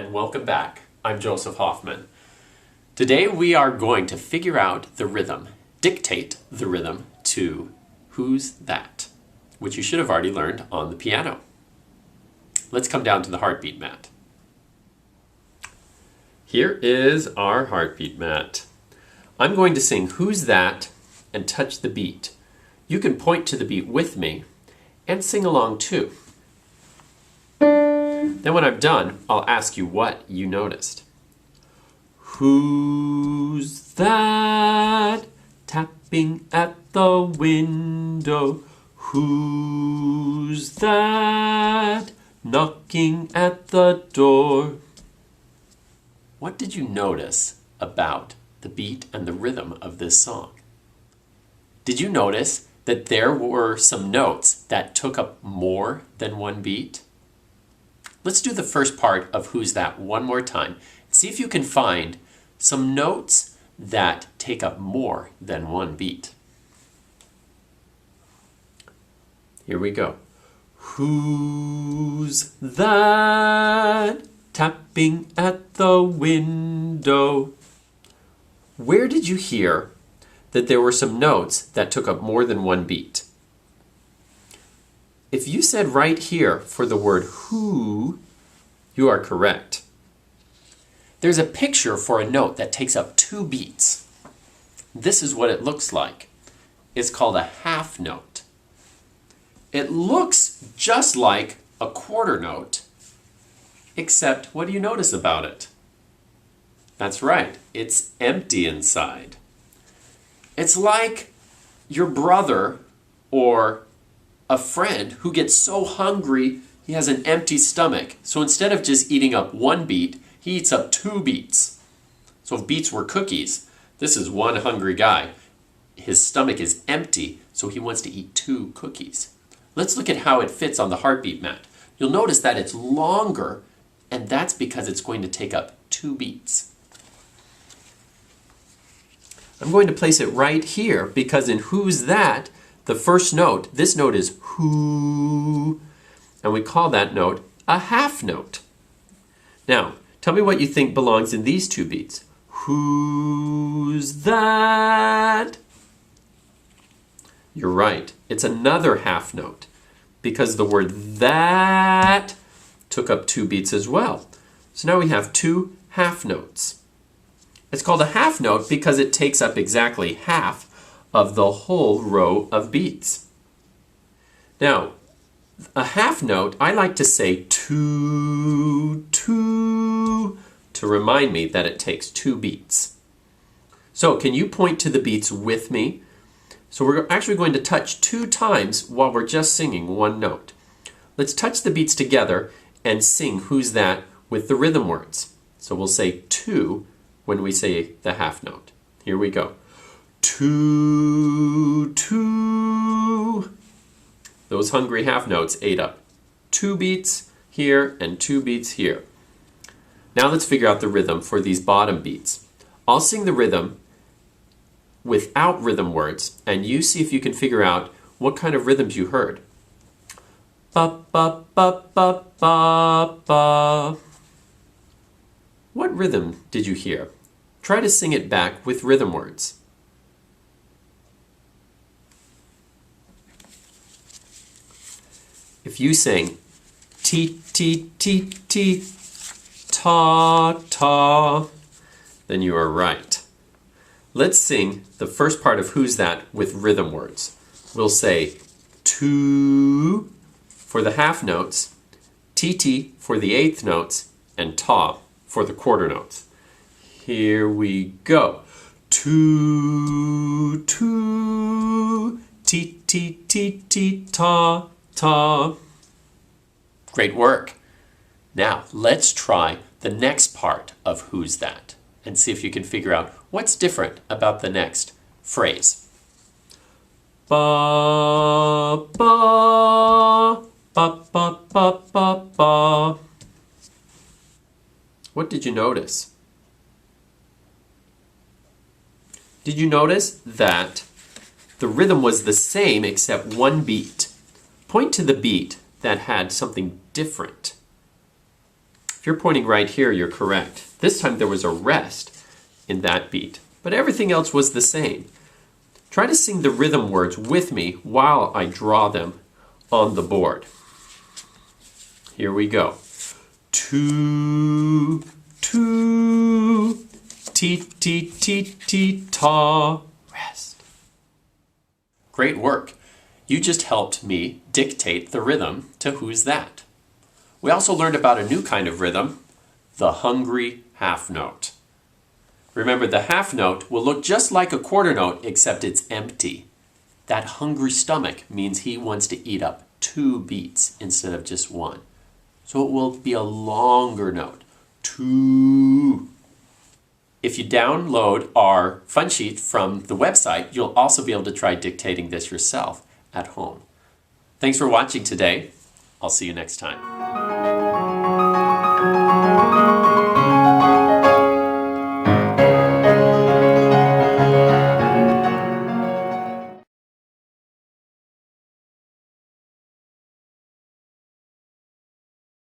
and welcome back. I'm Joseph Hoffman. Today we are going to figure out the rhythm, dictate the rhythm to Who's That?, which you should have already learned on the piano. Let's come down to the heartbeat mat. Here is our heartbeat mat. I'm going to sing Who's That? And touch the beat. You can point to the beat with me and sing along too. Then when I'm done, I'll ask you what you noticed. Who's that tapping at the window? Who's that knocking at the door? What did you notice about the beat and the rhythm of this song? Did you notice that there were some notes that took up more than one beat? Let's do the first part of Who's That one more time. See if you can find some notes that take up more than one beat. Here we go. Who's that tapping at the window? Where did you hear that there were some notes that took up more than one beat? If you said right here for the word who, you are correct. There's a picture for a note that takes up two beats. This is what it looks like. It's called a half note. It looks just like a quarter note, except what do you notice about it? That's right, it's empty inside. It's like your brother or a friend who gets so hungry he has an empty stomach. So instead of just eating up one beat, he eats up two beats. So if beets were cookies, this is one hungry guy. His stomach is empty, so he wants to eat two cookies. Let's look at how it fits on the heartbeat mat. You'll notice that it's longer, and that's because it's going to take up two beats. I'm going to place it right here because in Who's That, the first note, this note is who, and we call that note a half note. Now, tell me what you think belongs in these two beats. Who's that? You're right, it's another half note because the word that took up two beats as well. So now we have two half notes. It's called a half note because it takes up exactly half of the whole row of beats. Now, a half note, I like to say two, two, to remind me that it takes two beats. So can you point to the beats with me? So we're actually going to touch two times while we're just singing one note. Let's touch the beats together and sing Who's That with the rhythm words. So we'll say two when we say the half note. Here we go. Two, two. Those hungry half notes ate up two beats here and two beats here. Now let's figure out the rhythm for these bottom beats. I'll sing the rhythm without rhythm words, and you see if you can figure out what kind of rhythms you heard. Ba, ba, ba, ba, ba, ba. What rhythm did you hear? Try to sing it back with rhythm words. If you sing ti, ti, ti, ti, ta, ta, then you are right. Let's sing the first part of Who's That with rhythm words. We'll say two for the half notes, ti for the eighth notes, and ta for the quarter notes. Here we go. Two, two, ti, ti, ti, ti, ta, ta. Great work. Now let's try the next part of Who's That and see if you can figure out what's different about the next phrase. Ba, ba, ba, ba, ba, ba, ba. What did you notice? Did you notice that the rhythm was the same except one beat? Point to the beat that had something different. If you're pointing right here, you're correct. This time there was a rest in that beat, but everything else was the same. Try to sing the rhythm words with me while I draw them on the board. Here we go. Two, two, ti, ti, ti, ti, ta, rest. Great work. You just helped me dictate the rhythm to Who's That? We also learned about a new kind of rhythm, the hungry half note. Remember, the half note will look just like a quarter note, except it's empty. That hungry stomach means he wants to eat up 2 beats instead of just 1. So it will be a longer note. 2. If you download our fun sheet from the website, you'll also be able to try dictating this yourself at home. Thanks for watching today. I'll see you next time.